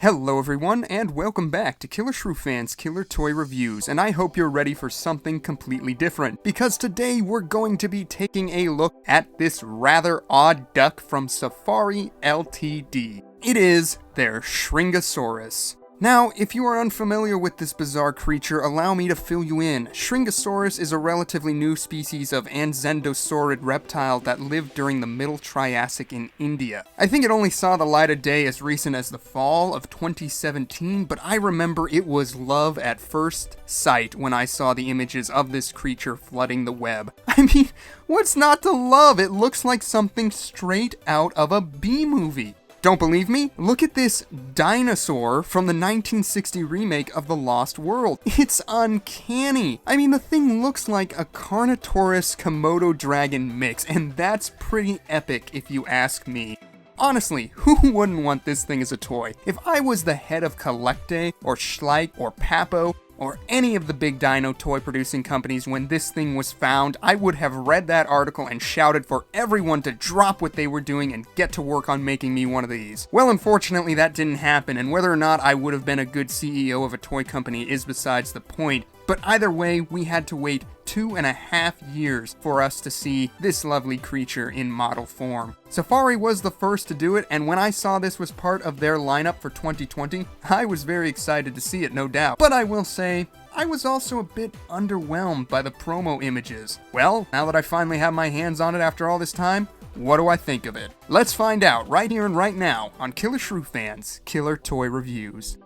Hello everyone, and welcome back to Killer Shrew Fans Killer Toy Reviews, and I hope you're ready for something completely different, because today we're going to be taking a look at this rather odd duck from Safari Ltd. It is their Shringasaurus. Now, if you are unfamiliar with this bizarre creature, allow me to fill you in. Shringasaurus is a relatively new species of anzendosaurid reptile that lived during the Middle Triassic in India. I think it only saw the light of day as recent as the fall of 2017, but I remember it was love at first sight when I saw the images of this creature flooding the web. I mean, what's not to love? It looks like something straight out of a B-movie. Don't believe me? Look at this dinosaur from the 1960 remake of The Lost World. It's uncanny. I mean, the thing looks like a Carnotaurus Komodo dragon mix, and that's pretty epic if you ask me. Honestly, who wouldn't want this thing as a toy? If I was the head of Collecte, or Schleich, or Papo, or any of the big dino toy producing companies when this thing was found, I would have read that article and shouted for everyone to drop what they were doing and get to work on making me one of these. Well, unfortunately that didn't happen, and whether or not I would have been a good CEO of a toy company is besides the point. But either way, we had to wait 2.5 years for us to see this lovely creature in model form. Safari was the first to do it, and when I saw this was part of their lineup for 2020, I was very excited to see it, no doubt. But I will say, I was also a bit underwhelmed by the promo images. Well, now that I finally have my hands on it after all this time, what do I think of it? Let's find out right here and right now on Killer Shrew Fans Killer Toy Reviews.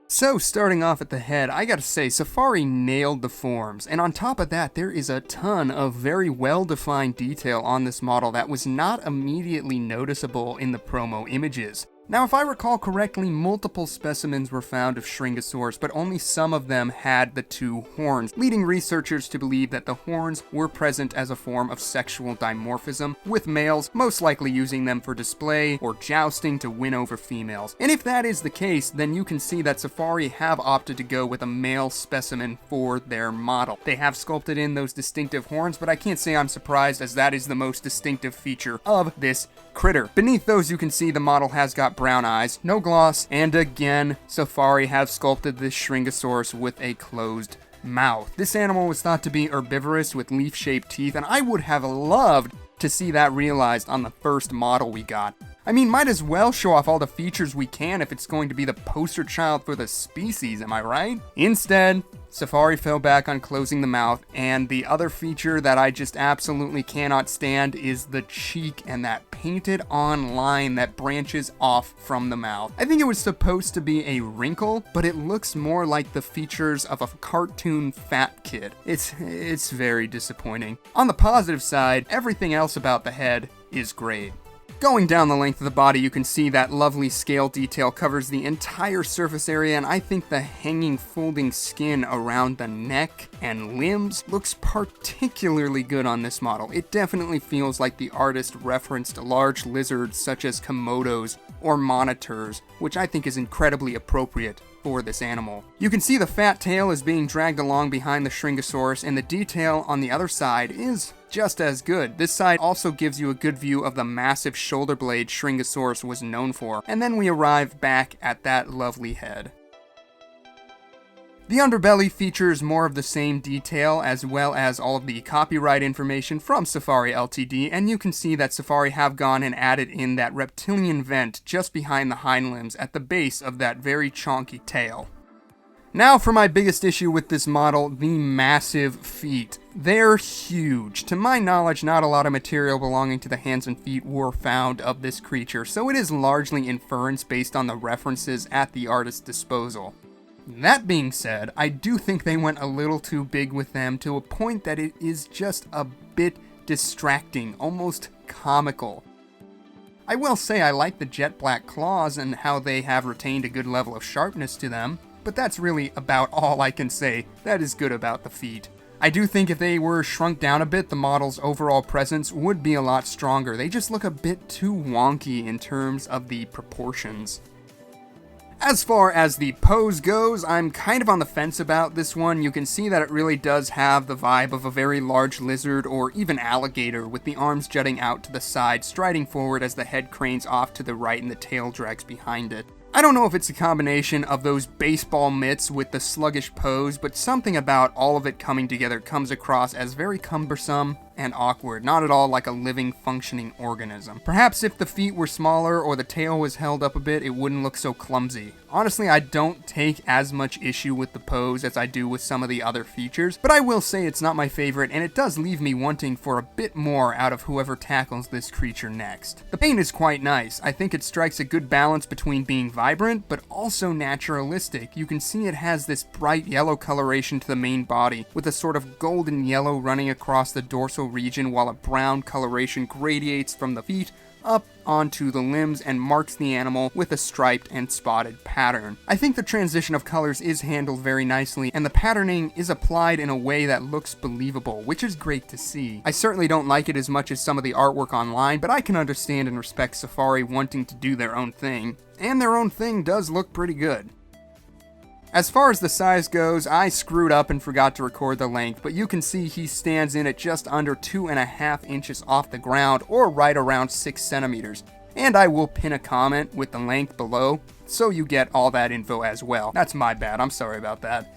So, starting off at the head, I gotta say, Safari nailed the forms, and on top of that, there is a ton of very well-defined detail on this model that was not immediately noticeable in the promo images. Now, if I recall correctly, multiple specimens were found of Shringasaurus, but only some of them had the two horns, leading researchers to believe that the horns were present as a form of sexual dimorphism, with males most likely using them for display or jousting to win over females. And if that is the case, then you can see that Safari have opted to go with a male specimen for their model. They have sculpted in those distinctive horns, but I can't say I'm surprised, as that is the most distinctive feature of this critter. Beneath those, you can see the model has got brown eyes, no gloss, and again, Safari have sculpted this Shringasaurus with a closed mouth. This animal was thought to be herbivorous with leaf-shaped teeth, and I would have loved to see that realized on the first model we got. I mean, might as well show off all the features we can if it's going to be the poster child for the species, am I right? Instead, Safari fell back on closing the mouth, and the other feature that I just absolutely cannot stand is the cheek and that painted on line that branches off from the mouth. I think it was supposed to be a wrinkle, but it looks more like the features of a cartoon fat kid. It's very disappointing. On the positive side, everything else about the head is great. Going down the length of the body, you can see that lovely scale detail covers the entire surface area, and I think the hanging folding skin around the neck and limbs looks particularly good on this model. It definitely feels like the artist referenced large lizards such as Komodos or monitors, which I think is incredibly appropriate for this animal. You can see the fat tail is being dragged along behind the Shringasaurus, and the detail on the other side is just as good. This side also gives you a good view of the massive shoulder blade Shringasaurus was known for, and then we arrive back at that lovely head. The underbelly features more of the same detail, as well as all of the copyright information from Safari Ltd, and you can see that Safari have gone and added in that reptilian vent just behind the hind limbs at the base of that very chonky tail. Now for my biggest issue with this model, the massive feet. They're huge. To my knowledge, not a lot of material belonging to the hands and feet were found of this creature, so it is largely inference based on the references at the artist's disposal. That being said, I do think they went a little too big with them, to a point that it is just a bit distracting, almost comical. I will say I like the jet black claws and how they have retained a good level of sharpness to them, but that's really about all I can say that is good about the feet. I do think if they were shrunk down a bit, the model's overall presence would be a lot stronger. They just look a bit too wonky in terms of the proportions. As far as the pose goes, I'm kind of on the fence about this one. You can see that it really does have the vibe of a very large lizard or even alligator, with the arms jutting out to the side, striding forward as the head cranes off to the right and the tail drags behind it. I don't know if it's a combination of those baseball mitts with the sluggish pose, but something about all of it coming together comes across as very cumbersome and awkward, not at all like a living, functioning organism. Perhaps if the feet were smaller or the tail was held up a bit, it wouldn't look so clumsy. Honestly, I don't take as much issue with the pose as I do with some of the other features, but I will say it's not my favorite, and it does leave me wanting for a bit more out of whoever tackles this creature next. The paint is quite nice. I think it strikes a good balance between being vibrant, but also naturalistic. You can see it has this bright yellow coloration to the main body, with a sort of golden yellow running across the dorsal region, while a brown coloration gradiates from the feet up onto the limbs and marks the animal with a striped and spotted pattern. I think the transition of colors is handled very nicely, and the patterning is applied in a way that looks believable, which is great to see. I certainly don't like it as much as some of the artwork online, but I can understand and respect Safari wanting to do their own thing, and their own thing does look pretty good. As far as the size goes, I screwed up and forgot to record the length, but you can see he stands in at just under 2.5 inches off the ground, or right around 6 centimeters. And I will pin a comment with the length below, so you get all that info as well. That's my bad, I'm sorry about that.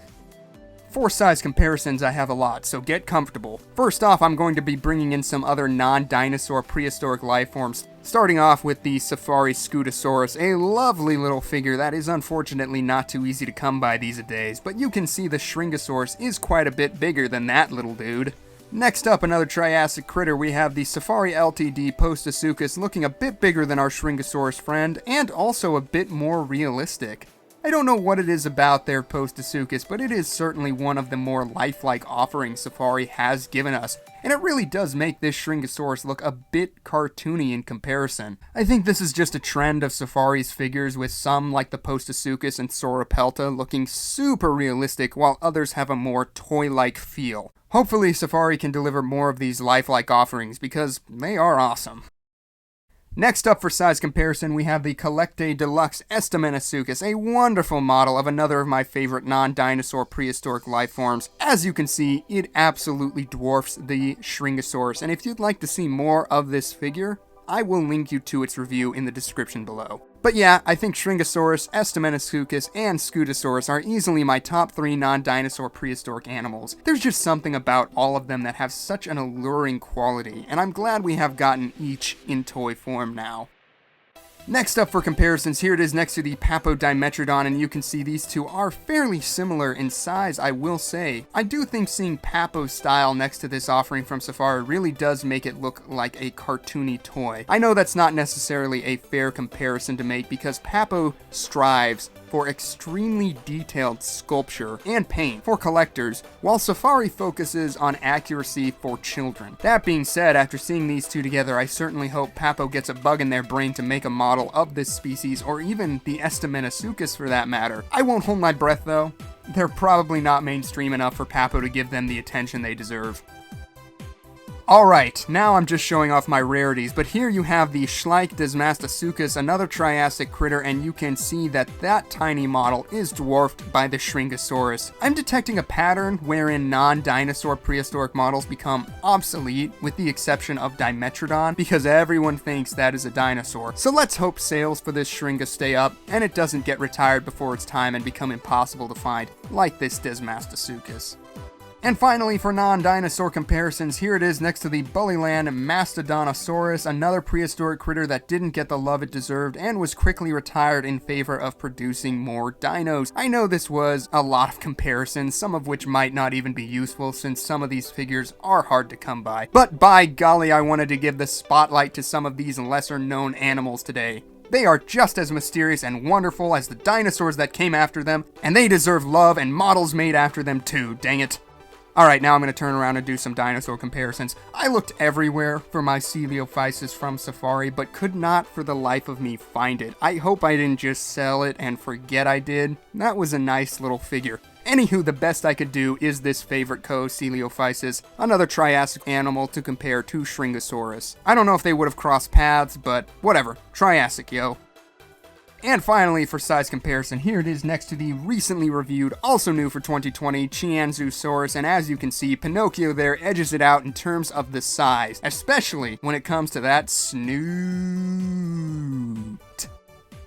For size comparisons, I have a lot, so get comfortable. First off, I'm going to be bringing in some other non-dinosaur prehistoric life forms, starting off with the Safari Shringasaurus, a lovely little figure that is unfortunately not too easy to come by these days, but you can see the Shringasaurus is quite a bit bigger than that little dude. Next up, another Triassic critter, we have the Safari Ltd Postosuchus, looking a bit bigger than our Shringasaurus friend, and also a bit more realistic. I don't know what it is about their Postosuchus, but it is certainly one of the more lifelike offerings Safari has given us, and it really does make this Shringasaurus look a bit cartoony in comparison. I think this is just a trend of Safari's figures, with some like the Postosuchus and Sauropelta looking super realistic, while others have a more toy-like feel. Hopefully Safari can deliver more of these lifelike offerings, because they are awesome. Next up for size comparison, we have the Collecte Deluxe Estamenasuchus, a wonderful model of another of my favorite non-dinosaur prehistoric life forms. As you can see, it absolutely dwarfs the Shringasaurus, and if you'd like to see more of this figure, I will link you to its review in the description below. But yeah, I think Shringasaurus, Estamenasuchus, and Scutosaurus are easily my top 3 non-dinosaur prehistoric animals. There's just something about all of them that have such an alluring quality, and I'm glad we have gotten each in toy form now. Next up for comparisons, here it is next to the Papodimetrodon, and you can see these two are fairly similar in size, I will say. I do think seeing Papo's style next to this offering from Safari really does make it look like a cartoony toy. I know that's not necessarily a fair comparison to make, because Papo strives for extremely detailed sculpture and paint for collectors, while Safari focuses on accuracy for children. That being said, after seeing these two together, I certainly hope Papo gets a bug in their brain to make a model of this species, or even the Estamenasuchus for that matter. I won't hold my breath though. They're probably not mainstream enough for Papo to give them the attention they deserve. Alright, now I'm just showing off my rarities, but here you have the Schleich Desmastasuchus, another Triassic critter, and you can see that that tiny model is dwarfed by the Shringasaurus. I'm detecting a pattern wherein non-dinosaur prehistoric models become obsolete, with the exception of Dimetrodon, because everyone thinks that is a dinosaur. So let's hope sales for this Shringa stay up, and it doesn't get retired before its time and become impossible to find, like this Desmastasuchus. And finally, for non-dinosaur comparisons, here it is next to the Bullyland Mastodontosaurus, another prehistoric critter that didn't get the love it deserved and was quickly retired in favor of producing more dinos. I know this was a lot of comparisons, some of which might not even be useful since some of these figures are hard to come by. But by golly, I wanted to give the spotlight to some of these lesser known animals today. They are just as mysterious and wonderful as the dinosaurs that came after them, and they deserve love and models made after them too, dang it. Alright, now I'm going to turn around and do some dinosaur comparisons. I looked everywhere for my Coelophysis from Safari, but could not for the life of me find it. I hope I didn't just sell it and forget I did. That was a nice little figure. Anywho, the best I could do is this favorite Coelophysis, another Triassic animal to compare to Shringasaurus. I don't know if they would have crossed paths, but whatever. Triassic, yo. And finally, for size comparison, here it is next to the recently reviewed, also new for 2020, Qianzhusaurus, and as you can see, Pinocchio there edges it out in terms of the size, especially when it comes to that snoot.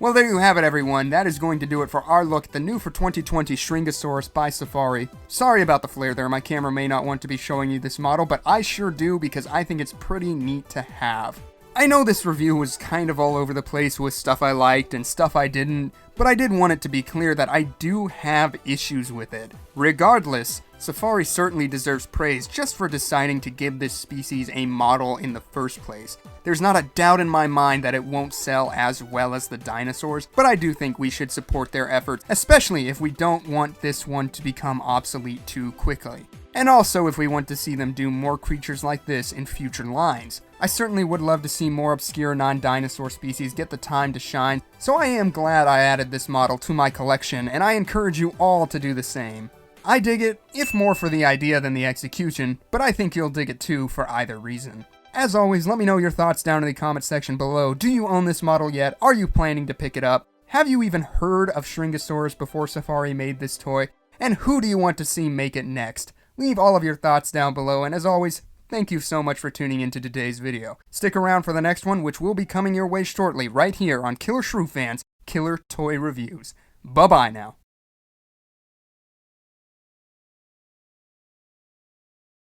Well, there you have it, everyone. That is going to do it for our look at the new for 2020 Shringasaurus by Safari. Sorry about the flare there. My camera may not want to be showing you this model, but I sure do because I think it's pretty neat to have. I know this review was kind of all over the place with stuff I liked and stuff I didn't, but I did want it to be clear that I do have issues with it. Regardless, Safari certainly deserves praise just for deciding to give this species a model in the first place. There's not a doubt in my mind that it won't sell as well as the dinosaurs, but I do think we should support their efforts, especially if we don't want this one to become obsolete too quickly. And also if we want to see them do more creatures like this in future lines. I certainly would love to see more obscure non-dinosaur species get the time to shine, so I am glad I added this model to my collection, and I encourage you all to do the same. I dig it, if more for the idea than the execution, but I think you'll dig it too for either reason. As always, let me know your thoughts down in the comment section below. Do you own this model yet? Are you planning to pick it up? Have you even heard of Shringasaurus before Safari made this toy? And who do you want to see make it next? Leave all of your thoughts down below, and as always, thank you so much for tuning into today's video. Stick around for the next one, which will be coming your way shortly, right here on Killer Shrew Fans Killer Toy Reviews. Bye-bye now.